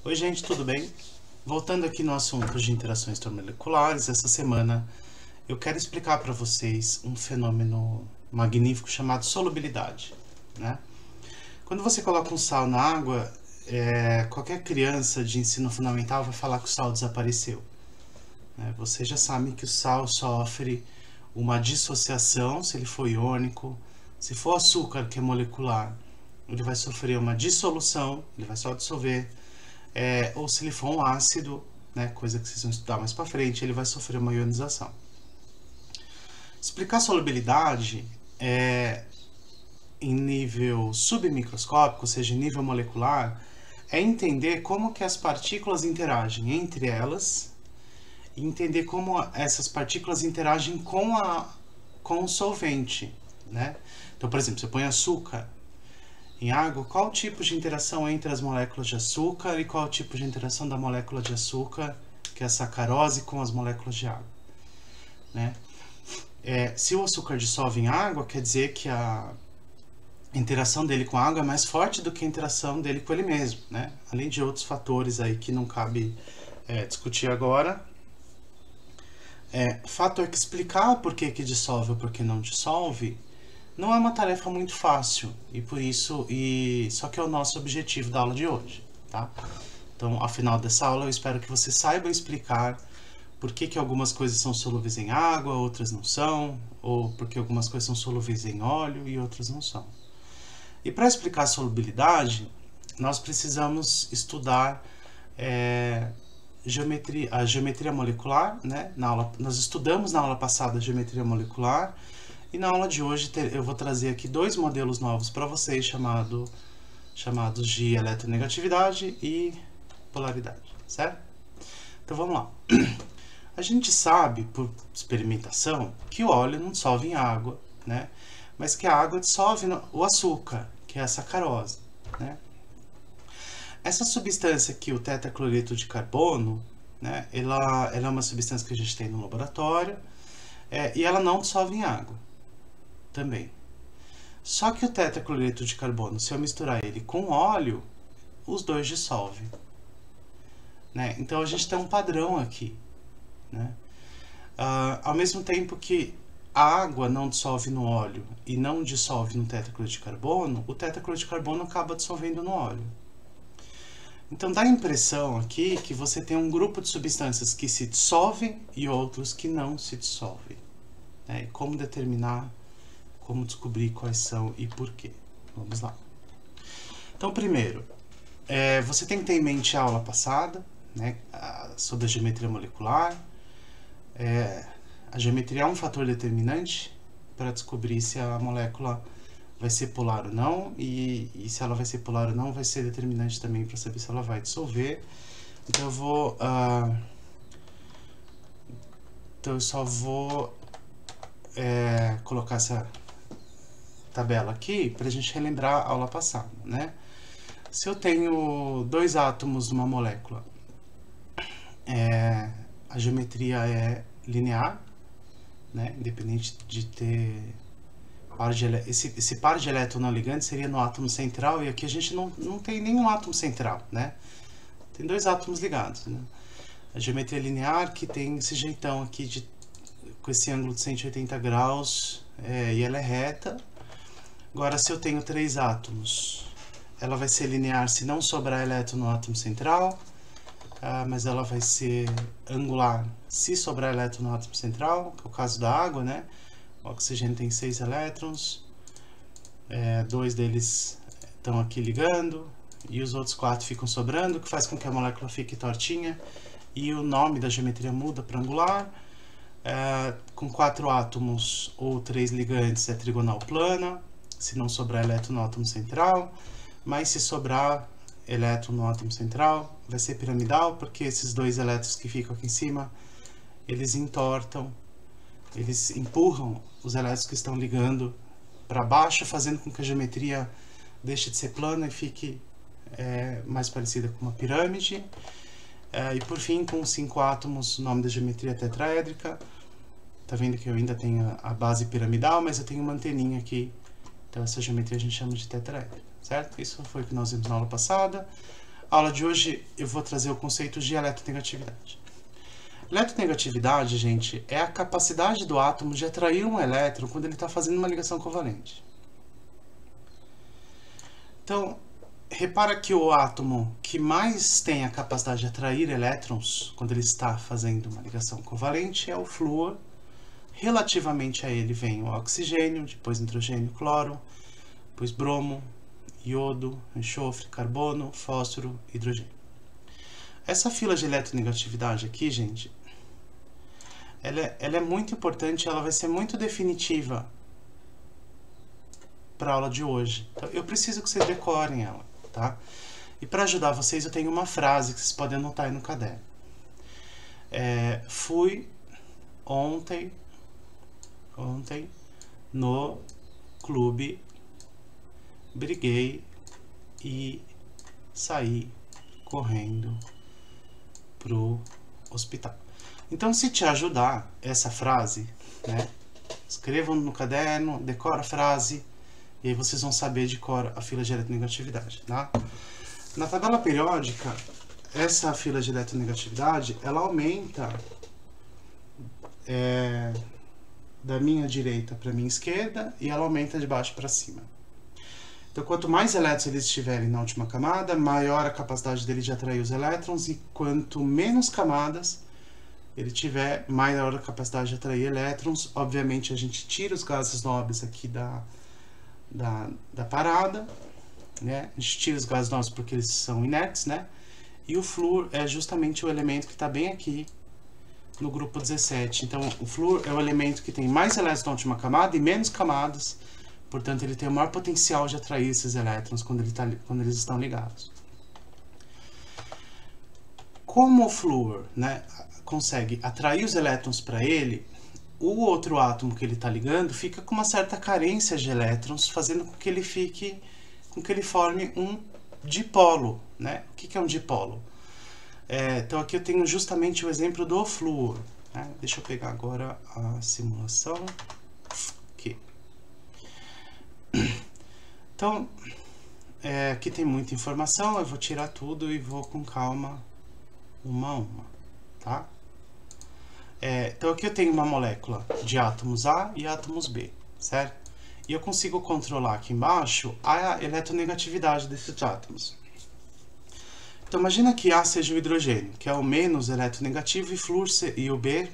Oi gente, tudo bem? Voltando aqui no assunto de interações intermoleculares, essa semana eu quero explicar para vocês um fenômeno magnífico chamado solubilidade, né? Quando você coloca um sal na água, qualquer criança de ensino fundamental vai falar que o sal desapareceu, né? Você já sabe que o sal sofre uma dissociação, se ele for iônico. Se for açúcar, que é molecular, ele vai sofrer uma dissolução, ele vai só dissolver. Ou se ele for um ácido, né, coisa que vocês vão estudar mais para frente, ele vai sofrer uma ionização. Explicar solubilidade em nível submicroscópico, ou seja, em nível molecular, é entender como que as partículas interagem entre elas e entender como essas partículas interagem com o solvente, né? Então, por exemplo, você põe açúcar em água, qual tipo de interação entre as moléculas de açúcar e qual tipo de interação da molécula de açúcar, que é a sacarose, com as moléculas de água, né? Se o açúcar dissolve em água, quer dizer que a interação dele com a água é mais forte do que a interação dele com ele mesmo, né? Além de outros fatores aí que não cabe discutir agora. Fato é que explicar por que dissolve ou por que não dissolve não é uma tarefa muito fácil, só que é o nosso objetivo da aula de hoje, tá? Então, ao final dessa aula, eu espero que você saiba explicar por que algumas coisas são solúveis em água, outras não são, ou porque algumas coisas são solúveis em óleo e outras não são. E para explicar a solubilidade, nós precisamos estudar a geometria molecular, né? Nós estudamos na aula passada a geometria molecular, e na aula de hoje eu vou trazer aqui dois modelos novos para vocês, chamados de eletronegatividade e polaridade, certo? Então vamos lá. A gente sabe, por experimentação, que o óleo não dissolve em água, né? Mas que a água dissolve o açúcar, que é a sacarose, né? Essa substância aqui, o tetracloreto de carbono, né? Ela é uma substância que a gente tem no laboratório, e ela não dissolve em água também. Só que o tetracloreto de carbono, se eu misturar ele com óleo, os dois dissolvem, né? Então a gente tem um padrão aqui, né? Ao mesmo tempo que a água não dissolve no óleo e não dissolve no tetracloreto de carbono, o tetracloreto de carbono acaba dissolvendo no óleo. Então dá a impressão aqui que você tem um grupo de substâncias que se dissolvem e outros que não se dissolvem, né? E como determinar, como descobrir quais são e por quê. Vamos lá. Então, primeiro, você tem que ter em mente a aula passada, né, sobre a geometria molecular. A geometria é um fator determinante para descobrir se a molécula vai ser polar ou não, e se ela vai ser polar ou não, vai ser determinante também para saber se ela vai dissolver. Então eu só vou colocar essa tabela aqui para a gente relembrar a aula passada, né? Se eu tenho dois átomos numa molécula, a geometria é linear, né? Independente de ter esse par de elétron não ligante seria no átomo central, e aqui a gente não tem nenhum átomo central, né? Tem dois átomos ligados, né? A geometria linear, que tem esse jeitão aqui com esse ângulo de 180 graus, e ela é reta. Agora, se eu tenho três átomos, ela vai ser linear se não sobrar elétron no átomo central, mas ela vai ser angular se sobrar elétron no átomo central, que é o caso da água, né? O oxigênio tem 6 elétrons, 2 deles estão aqui ligando, e os outros 4 ficam sobrando, que faz com que a molécula fique tortinha, e o nome da geometria muda para angular. Com 4 átomos ou 3 ligantes é trigonal plana, se não sobrar elétron no átomo central, mas se sobrar elétron no átomo central, vai ser piramidal, porque esses dois elétrons que ficam aqui em cima, eles entortam, eles empurram os elétrons que estão ligando para baixo, fazendo com que a geometria deixe de ser plana e fique mais parecida com uma pirâmide. E por fim, com 5 átomos, o nome da geometria é tetraédrica. Tá vendo que eu ainda tenho a base piramidal, mas eu tenho uma anteninha aqui. Então essa geometria a gente chama de tetraédrica, certo? Isso foi o que nós vimos na aula passada. A aula de hoje eu vou trazer o conceito de eletronegatividade. Eletronegatividade, gente, é a capacidade do átomo de atrair um elétron quando ele está fazendo uma ligação covalente. Então, repara que o átomo que mais tem a capacidade de atrair elétrons quando ele está fazendo uma ligação covalente é o flúor. Relativamente a ele vem o oxigênio, depois nitrogênio, cloro, depois bromo, iodo, enxofre, carbono, fósforo, hidrogênio. Essa fila de eletronegatividade aqui, gente, ela é muito importante, ela vai ser muito definitiva para a aula de hoje. Então, eu preciso que vocês decorem ela, tá? E para ajudar vocês, eu tenho uma frase que vocês podem anotar aí no caderno. Fui ontem no clube, briguei e saí correndo pro hospital. Então, se te ajudar essa frase, né, escrevam no caderno, decora a frase, e aí vocês vão saber de cor a fila de eletronegatividade, tá? Na tabela periódica, essa fila de eletronegatividade, ela aumenta da minha direita para minha esquerda, e ela aumenta de baixo para cima. Então, quanto mais elétrons eles estiverem na última camada, maior a capacidade dele de atrair os elétrons, e quanto menos camadas ele tiver, maior a capacidade de atrair elétrons. Obviamente, a gente tira os gases nobres aqui da parada, né? A gente tira os gases nobres porque eles são inertes, né? E o flúor é justamente o elemento que está bem aqui no grupo 17. Então, o flúor é o elemento que tem mais elétrons na última camada e menos camadas. Portanto, ele tem o maior potencial de atrair esses elétrons quando eles estão ligados. Como o flúor, né, consegue atrair os elétrons para ele, o outro átomo que ele está ligando fica com uma certa carência de elétrons, fazendo com que ele forme um dipolo, né? O que é um dipolo? Então aqui eu tenho justamente o exemplo do flúor, né? Deixa eu pegar agora a simulação. Aqui. Então, aqui tem muita informação, eu vou tirar tudo e vou com calma, uma a uma, tá? Então aqui eu tenho uma molécula de átomos A e átomos B, certo? E eu consigo controlar aqui embaixo a eletronegatividade desses átomos. Então imagina que A seja o hidrogênio, que é o menos eletronegativo, e o B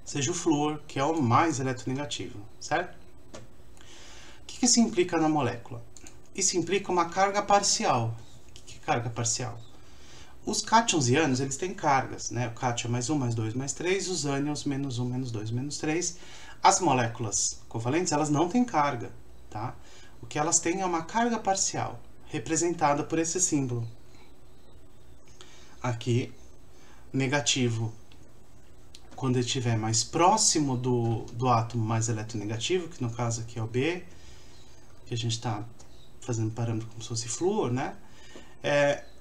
seja o flúor, que é o mais eletronegativo, certo? O que isso implica na molécula? Isso implica uma carga parcial. O que é carga parcial? Os cátions e ânions, eles têm cargas, né? O cátion é mais 1, mais 2, mais 3, os ânions menos 1, menos 2, menos 3. As moléculas covalentes, elas não têm carga, tá? O que elas têm é uma carga parcial, representada por esse símbolo. Aqui, negativo, quando ele estiver mais próximo do átomo mais eletronegativo, que no caso aqui é o B, que a gente está fazendo parâmetro como se fosse flúor, né?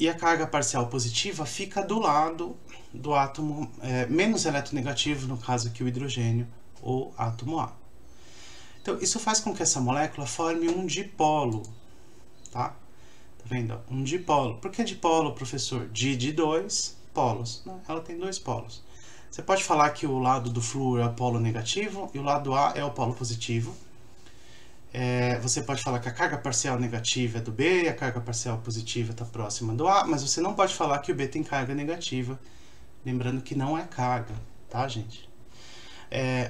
E a carga parcial positiva fica do lado do átomo menos eletronegativo, no caso aqui o hidrogênio, ou átomo A. Então, isso faz com que essa molécula forme um dipolo, tá? Tá vendo? Um dipolo. Por que dipolo, professor? De dois polos, né? Ela tem dois polos. Você pode falar que o lado do flúor é o polo negativo e o lado A é o polo positivo. Você pode falar que a carga parcial negativa é do B e a carga parcial positiva está próxima do A, mas você não pode falar que o B tem carga negativa, lembrando que não é carga, tá, gente?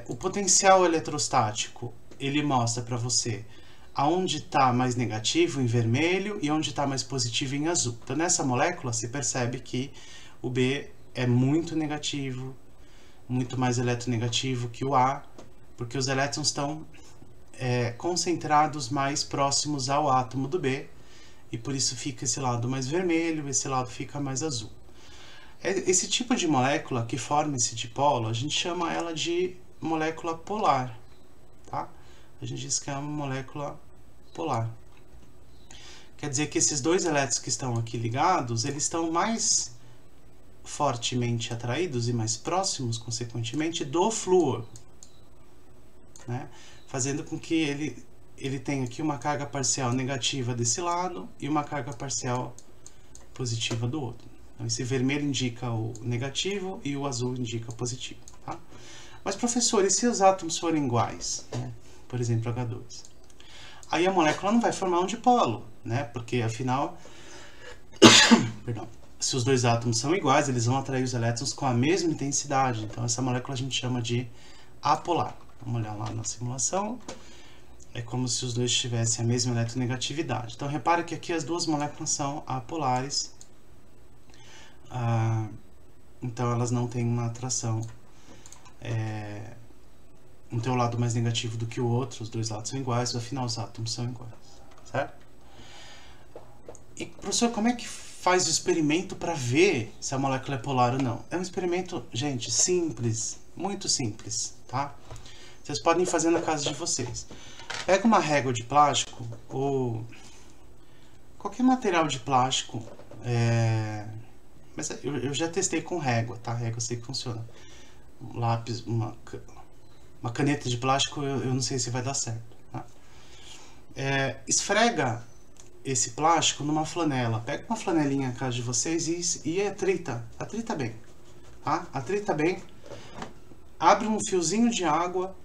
O potencial eletrostático, ele mostra para você aonde está mais negativo em vermelho e onde está mais positivo em azul. Então, nessa molécula, se percebe que o B é muito negativo, muito mais eletronegativo que o A, porque os elétrons estão concentrados mais próximos ao átomo do B, e por isso fica esse lado mais vermelho, esse lado fica mais azul. Esse tipo de molécula que forma esse dipolo, a gente chama ela de molécula polar, tá? A gente diz que é uma molécula polar. Quer dizer que esses dois elétrons que estão aqui ligados, eles estão mais fortemente atraídos e mais próximos, consequentemente, do flúor, né? Fazendo com que ele tenha aqui uma carga parcial negativa desse lado e uma carga parcial positiva do outro. Então, esse vermelho indica o negativo e o azul indica o positivo, tá? Mas, professor, e se os átomos forem iguais, né? Por exemplo, H2? Aí a molécula não vai formar um dipolo, né? Porque, afinal, perdão, se os dois átomos são iguais, eles vão atrair os elétrons com a mesma intensidade. Então, essa molécula a gente chama de apolar. Vamos olhar lá na simulação. É como se os dois tivessem a mesma eletronegatividade. Então, repara que aqui as duas moléculas são apolares. Então, elas não têm uma atração. Um tem o lado mais negativo do que o outro, os dois lados são iguais, afinal os átomos são iguais, certo? E, professor, como é que faz o experimento para ver se a molécula é polar ou não? É um experimento, gente, simples, muito simples, tá? Vocês podem fazer na casa de vocês. Pega uma régua de plástico ou qualquer material de plástico, mas eu já testei com régua, tá? Régua eu sei que funciona. Um lápis, uma caneta de plástico eu não sei se vai dar certo, tá? Esfrega esse plástico numa flanela. Pega uma flanelinha na casa de vocês e atrita bem, tá? Atrita bem. Abre um fiozinho de água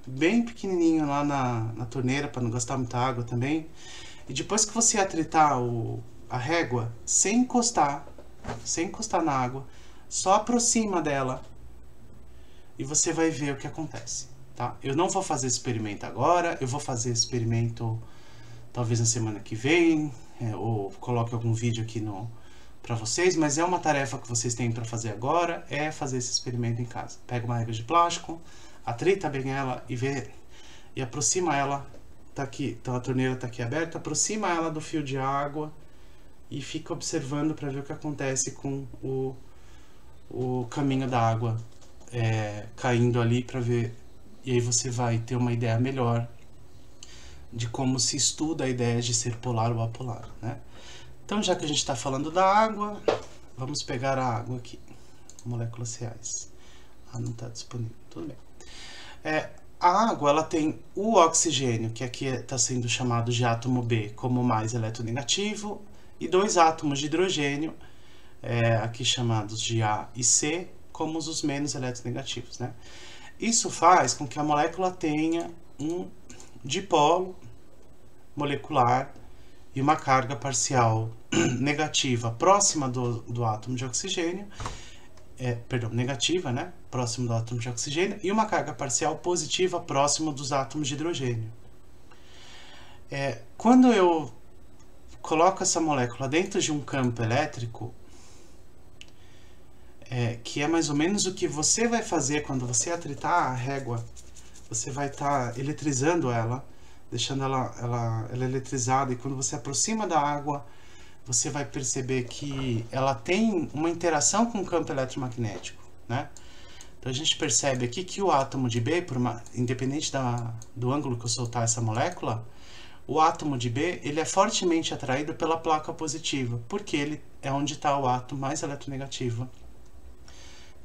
bem pequenininho lá na torneira para não gastar muita água também. E depois que você atritar a régua, sem encostar na água, só aproxima dela e você vai ver o que acontece, tá? Eu não vou fazer experimento agora, eu vou fazer experimento talvez na semana que vem, ou coloque algum vídeo aqui para vocês, mas é uma tarefa que vocês têm para fazer agora, é fazer esse experimento em casa. Pega uma régua de plástico, atrita bem ela e aproxima ela, tá aqui, então a torneira tá aqui aberta, aproxima ela do fio de água e fica observando para ver o que acontece com o caminho da água caindo ali, para ver, e aí você vai ter uma ideia melhor de como se estuda a ideia de ser polar ou apolar, né? Então, já que a gente está falando da água, vamos pegar a água aqui, moléculas reais. Não está disponível, tudo bem. A água, ela tem o oxigênio, que aqui está sendo chamado de átomo B, como mais eletronegativo, e dois átomos de hidrogênio, aqui chamados de A e C, como os menos eletronegativos, né? Isso faz com que a molécula tenha um dipolo molecular e uma carga parcial negativa próxima do átomo de oxigênio, negativa, né? Próximo do átomo de oxigênio, e uma carga parcial positiva próximo dos átomos de hidrogênio. Quando eu coloco essa molécula dentro de um campo elétrico, que é mais ou menos o que você vai fazer quando você atritar a régua, você vai estar eletrizando ela, deixando ela eletrizada, e quando você aproxima da água, você vai perceber que ela tem uma interação com o campo eletromagnético, né? Então a gente percebe aqui que o átomo de B, independente do ângulo que eu soltar essa molécula, o átomo de B ele é fortemente atraído pela placa positiva, porque ele é onde está o átomo mais eletronegativo,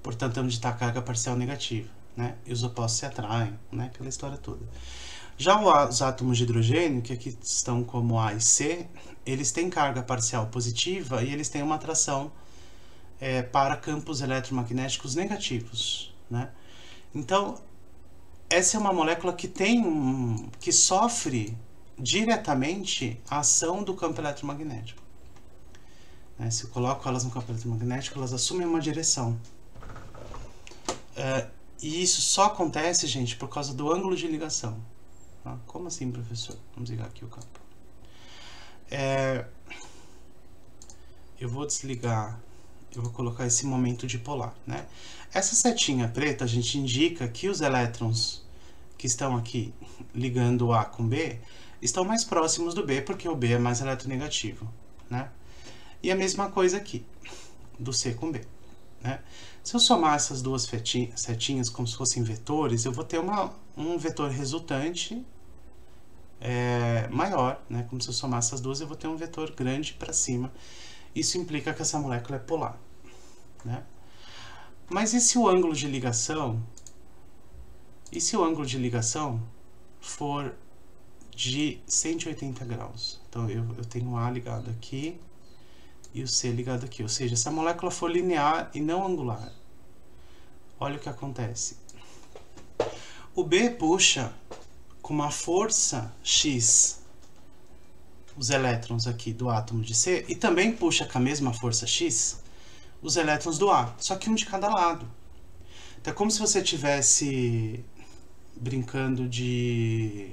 portanto é onde está a carga parcial negativa, né? E os opostos se atraem, né? Aquela história toda. Já os átomos de hidrogênio, que aqui estão como A e C, eles têm carga parcial positiva e eles têm uma atração para campos eletromagnéticos negativos, né? Então, essa é uma molécula que sofre diretamente a ação do campo eletromagnético, né? Se eu coloco elas no campo eletromagnético, elas assumem uma direção. E isso só acontece, gente, por causa do ângulo de ligação. Como assim, professor? Vamos ligar aqui o campo. Eu vou desligar, eu vou colocar esse momento dipolar, né? Essa setinha preta, a gente indica que os elétrons que estão aqui ligando o A com B estão mais próximos do B, porque o B é mais eletronegativo, né? E a mesma coisa aqui, do C com B, né? Se eu somar essas duas setinhas como se fossem vetores, eu vou ter um vetor resultante maior, né? Como se eu somar essas duas, eu vou ter um vetor grande para cima. Isso implica que essa molécula é polar, né? Mas e se o ângulo de ligação? E se o ângulo de ligação for de 180 graus? Então eu tenho A ligado aqui e o C ligado aqui. Ou seja, se a molécula for linear e não angular, olha o que acontece. O B puxa com uma força X os elétrons aqui do átomo de C e também puxa com a mesma força X os elétrons do A, só que um de cada lado. Então é como se você estivesse brincando de...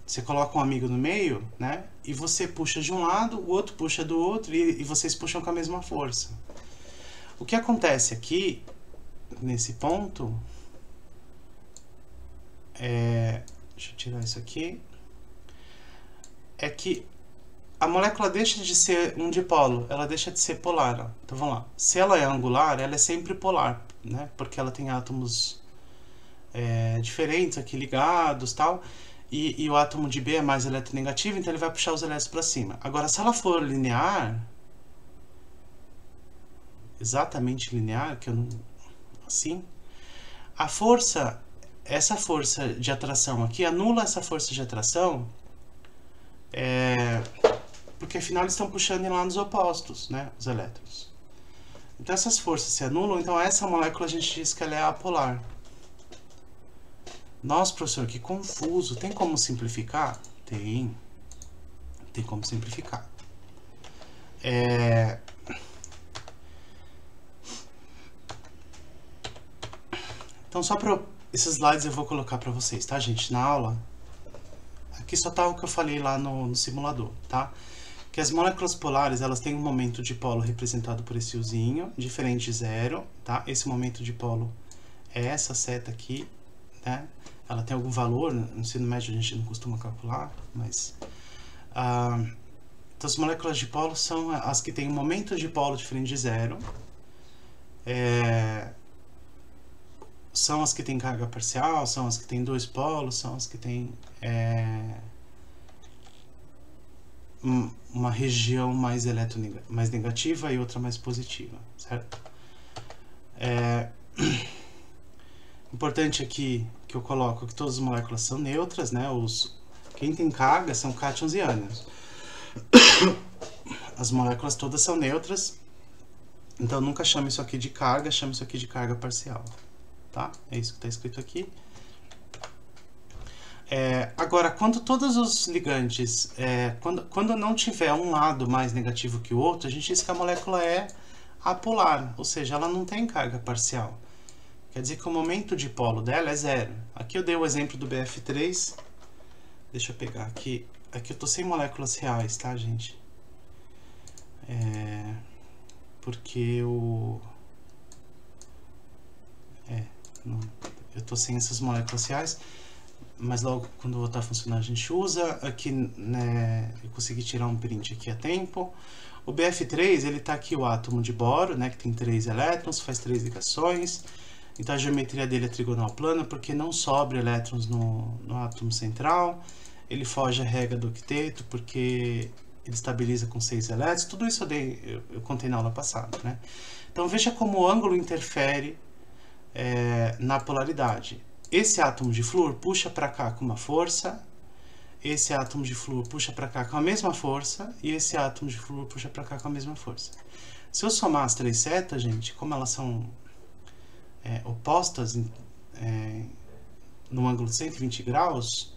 você coloca um amigo no meio, né? E você puxa de um lado, o outro puxa do outro e vocês puxam com a mesma força. O que acontece aqui, nesse ponto, deixa eu tirar isso aqui, é que a molécula deixa de ser um dipolo, ela deixa de ser polar. Ó. Então vamos lá. Se ela é angular, ela é sempre polar, né? Porque ela tem átomos diferentes aqui ligados, tal. E o átomo de B é mais eletronegativo, então ele vai puxar os elétrons para cima. Agora, se ela for linear, exatamente linear, que eu não, assim, a força, essa força de atração aqui anula essa força de atração, porque afinal eles estão puxando lá nos opostos, né, os elétrons. Então essas forças se anulam, então essa molécula a gente diz que ela é apolar. Nossa, professor, que confuso. Tem como simplificar? Tem. Tem como simplificar. Então só para esses slides eu vou colocar para vocês, tá, gente? Na aula, aqui só tá o que eu falei lá no simulador, tá? Que as moléculas polares, elas têm um momento de polo representado por esse uzinho, diferente de zero, tá? Esse momento de polo é essa seta aqui, né? Ela tem algum valor, no ensino médio a gente não costuma calcular, mas... então as moléculas de polo são as que têm um momento de polo diferente de zero, são as que têm carga parcial, são as que têm dois polos, são as que têm uma região mais negativa e outra mais positiva, certo? Importante aqui que eu coloco que todas as moléculas são neutras, né? Quem tem carga são cátions e ânions. As moléculas todas são neutras, então nunca chame isso aqui de carga, chame isso aqui de carga parcial, tá? É isso que está escrito aqui. Agora, quando todos os ligantes, quando não tiver um lado mais negativo que o outro, a gente diz que a molécula é apolar, ou seja, ela não tem carga parcial. Quer dizer que o momento de polo dela é zero. Aqui eu dei o exemplo do BF3. Deixa eu pegar aqui. Aqui eu tô sem moléculas reais, tá, gente? Porque eu tô sem essas moléculas reais. Mas logo quando voltar a funcionar a gente usa. Aqui, né, eu consegui tirar um print aqui a tempo. O BF3, ele tá aqui o átomo de boro, né, que tem 3 elétrons, faz 3 ligações. Então a geometria dele é trigonal plana, porque não sobra elétrons no átomo central. Ele foge à regra do octeto, porque ele estabiliza com 6 elétrons. Tudo isso eu contei na aula passada, né? Então veja como o ângulo interfere na polaridade. Esse átomo de flúor puxa para cá com uma força, esse átomo de flúor puxa para cá com a mesma força, e esse átomo de flúor puxa para cá com a mesma força. Se eu somar as 3 setas, gente, como elas são opostas no ângulo de 120 graus,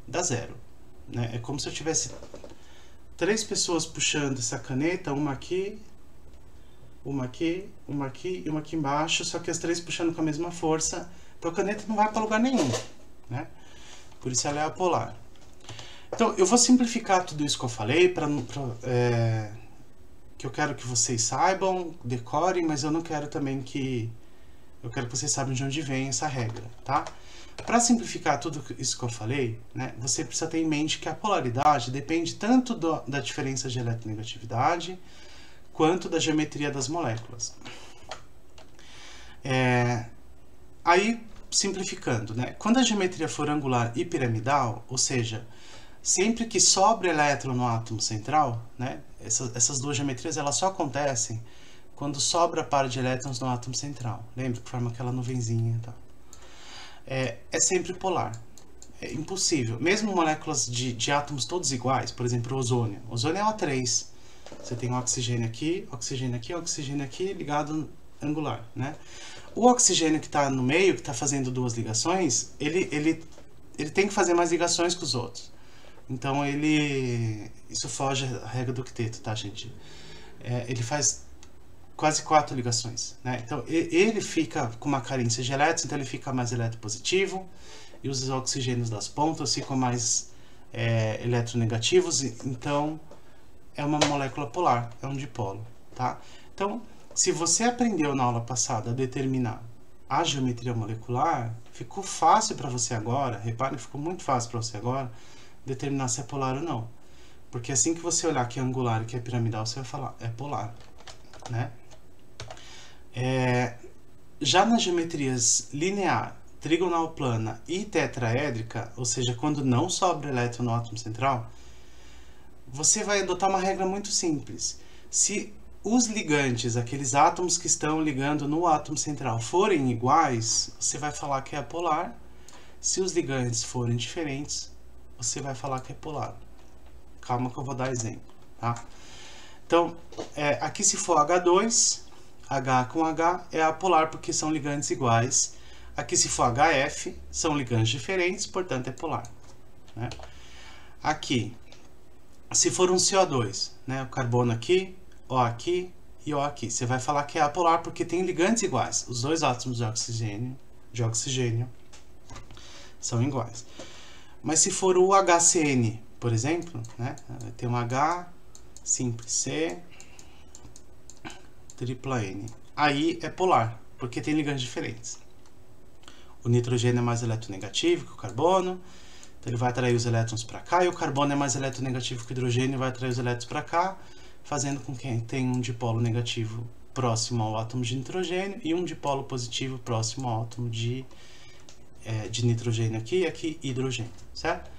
dá zero, né? É como se eu tivesse 3 pessoas puxando essa caneta, uma aqui, uma aqui, uma aqui e uma aqui embaixo, só que as 3 puxando com a mesma força, então a caneta não vai para lugar nenhum, né? Por isso ela é apolar. Então eu vou simplificar tudo isso que eu falei, que eu quero que vocês saibam, decorem, mas eu não quero também eu quero que vocês saibam de onde vem essa regra, tá? Para simplificar tudo isso que eu falei, né, você precisa ter em mente que a polaridade depende tanto da diferença de eletronegatividade quanto da geometria das moléculas. Aí, simplificando, né, quando a geometria for angular e piramidal, ou seja, sempre que sobra elétron no átomo central, né, essas duas geometrias elas só acontecem quando sobra par de elétrons no átomo central. Lembra que forma aquela nuvenzinha, tá? É sempre polar. É impossível. Mesmo moléculas de átomos todos iguais, por exemplo, o ozônio. O ozônio é O3. Você tem oxigênio aqui, oxigênio aqui, oxigênio aqui, ligado angular, né? O oxigênio que está no meio, que está fazendo duas ligações, ele tem que fazer mais ligações com os outros. Então isso foge à regra do octeto, tá, gente? Ele faz quase 4 ligações, né? Então ele fica com uma carência de elétrons, então ele fica mais eletropositivo, e os oxigênios das pontas ficam mais eletronegativos, então é uma molécula polar, é um dipolo, tá? Então, se você aprendeu na aula passada a determinar a geometria molecular, ficou fácil para você agora, repare, ficou muito fácil para você agora determinar se é polar ou não. Porque assim que você olhar que é angular e que é piramidal, você vai falar, é polar, né? Já nas geometrias linear, trigonal plana e tetraédrica, ou seja, quando não sobra elétron no átomo central, você vai adotar uma regra muito simples. Se os ligantes, aqueles átomos que estão ligando no átomo central, forem iguais, você vai falar que é apolar. Se os ligantes forem diferentes, você vai falar que é polar. Calma que eu vou dar exemplo, tá? Então, aqui se for H2, H com H é apolar porque são ligantes iguais. Aqui se for HF, são ligantes diferentes, portanto é polar, né? Aqui, se for um CO2, né, o carbono aqui, O aqui e O aqui, você vai falar que é apolar porque tem ligantes iguais. Os dois átomos de oxigênio são iguais. Mas se for o HCN, por exemplo, né, tem um H, simples C, tripla N. Aí é polar, porque tem ligantes diferentes. O nitrogênio é mais eletronegativo que o carbono, então ele vai atrair os elétrons para cá, e o carbono é mais eletronegativo que o hidrogênio e vai atrair os elétrons para cá, fazendo com que tenha um dipolo negativo próximo ao átomo de nitrogênio e um dipolo positivo próximo ao átomo de nitrogênio aqui e aqui hidrogênio, certo?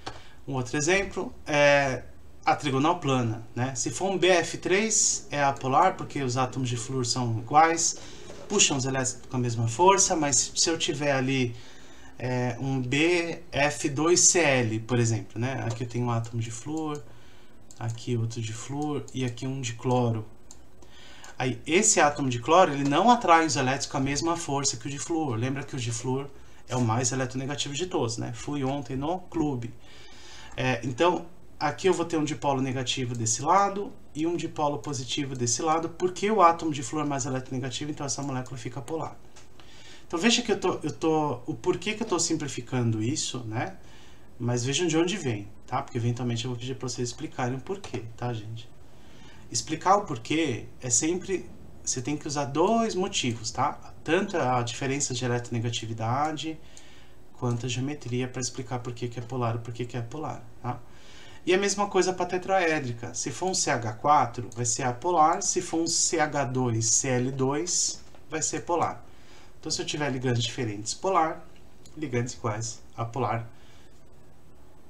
Um outro exemplo é a trigonal plana, né? Se for um BF3 é apolar porque os átomos de flúor são iguais, puxam os elétrons com a mesma força, mas se eu tiver ali um BF2Cl, por exemplo, né? Aqui eu tenho um átomo de flúor, aqui outro de flúor e aqui um de cloro. Aí esse átomo de cloro, ele não atrai os elétrons com a mesma força que o de flúor. Lembra que o de flúor é o mais eletronegativo de todos, né? Fui ontem no clube. Então, aqui eu vou ter um dipolo negativo desse lado e um dipolo positivo desse lado, porque o átomo de flúor é mais eletronegativo, então essa molécula fica polar. Então veja que o porquê que eu estou simplificando isso, né? Mas vejam de onde vem, tá? Porque eventualmente eu vou pedir para vocês explicarem o porquê, tá, gente? Explicar o porquê é sempre... Você tem que usar dois motivos, tá? Tanto a diferença de eletronegatividade quanto a geometria para explicar por que é polar e por que é apolar, tá? E a mesma coisa para a tetraédrica. Se for um CH4, vai ser apolar. Se for um CH2Cl2, vai ser polar. Então, se eu tiver ligantes diferentes, polar. Ligantes iguais, apolar.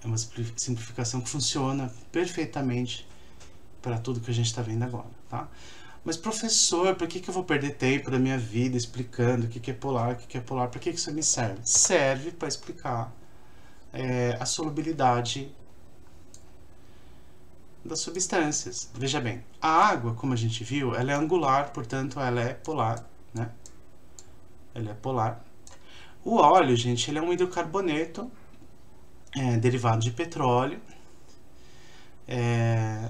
É uma simplificação que funciona perfeitamente para tudo que a gente está vendo agora, tá? Mas, professor, por que eu vou perder tempo da minha vida explicando o que é polar, o que é polar? Por que isso me serve? Serve para explicar a solubilidade das substâncias. Veja bem, a água, como a gente viu, ela é angular, portanto, ela é polar, né? Ela é polar. O óleo, gente, ele é um hidrocarboneto derivado de petróleo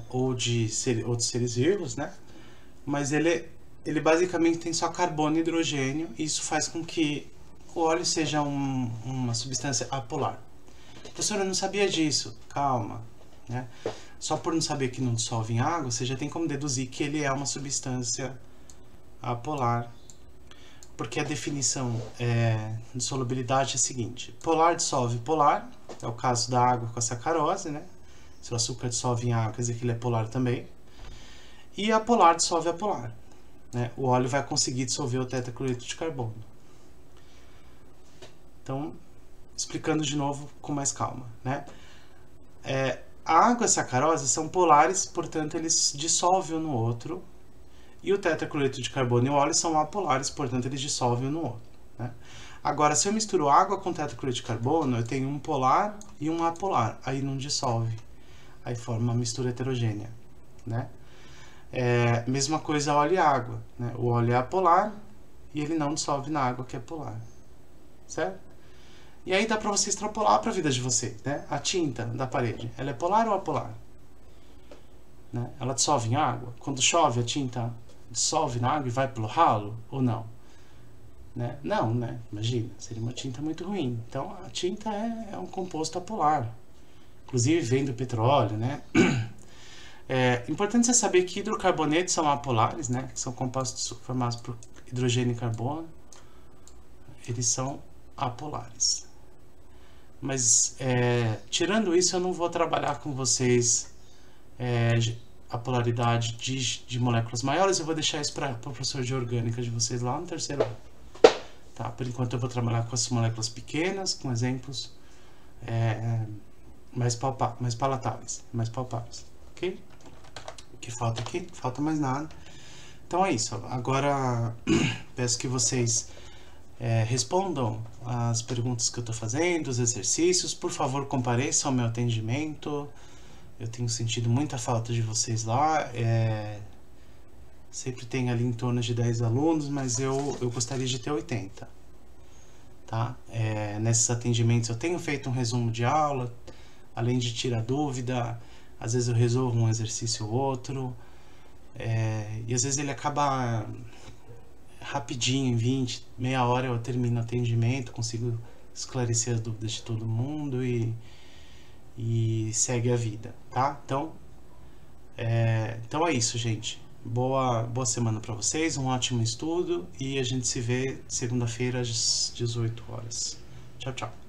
ou de outros seres vivos, né? Mas ele basicamente tem só carbono e hidrogênio, e isso faz com que o óleo seja uma substância apolar. Professor, eu não sabia disso. Calma, né? Só por não saber que não dissolve em água, você já tem como deduzir que ele é uma substância apolar. Porque a definição de solubilidade é a seguinte: polar dissolve polar, é o caso da água com a sacarose, né? Se o açúcar dissolve em água, quer dizer que ele é polar também. E apolar dissolve apolar, né? O óleo vai conseguir dissolver o tetracloreto de carbono. Então, explicando de novo com mais calma, né? A água e a sacarose são polares, portanto eles dissolvem um no outro. E o tetracloreto de carbono e o óleo são apolares, portanto eles dissolvem um no outro, né? Agora, se eu misturo água com tetracloreto de carbono, eu tenho um polar e um apolar. Aí não dissolve. Aí forma uma mistura heterogênea, né? Mesma coisa óleo e água, né? O óleo é apolar e ele não dissolve na água que é polar, certo? E aí dá para você extrapolar para a vida de vocês, né? A tinta da parede, ela é polar ou apolar? Né? Ela dissolve em água? Quando chove, a tinta dissolve na água e vai pelo ralo ou não? Né? Não, né? Imagina, seria uma tinta muito ruim. Então a tinta é um composto apolar, inclusive vem do petróleo, né? Importante você saber que hidrocarbonetos são apolares, né? Que são compostos formados por hidrogênio e carbono. Eles são apolares. Mas tirando isso, eu não vou trabalhar com vocês a polaridade de moléculas maiores. Eu vou deixar isso para o professor de orgânica de vocês lá no terceiro ano. Tá? Por enquanto eu vou trabalhar com as moléculas pequenas, com exemplos mais palatáveis, mais palpáveis, ok? O que falta aqui? Não falta mais nada. Então é isso. Agora peço que vocês respondam as perguntas que eu estou fazendo, os exercícios. Por favor, compareçam ao meu atendimento. Eu tenho sentido muita falta de vocês lá. Sempre tem ali em torno de 10 alunos, mas eu gostaria de ter 80. Tá? Nesses atendimentos eu tenho feito um resumo de aula, além de tirar dúvida. Às vezes eu resolvo um exercício ou outro. E às vezes ele acaba rapidinho, em 20, meia hora eu termino o atendimento, consigo esclarecer as dúvidas de todo mundo e segue a vida, tá? Então é isso, gente. Boa semana para vocês, um ótimo estudo e a gente se vê segunda-feira às 18 horas. Tchau, tchau.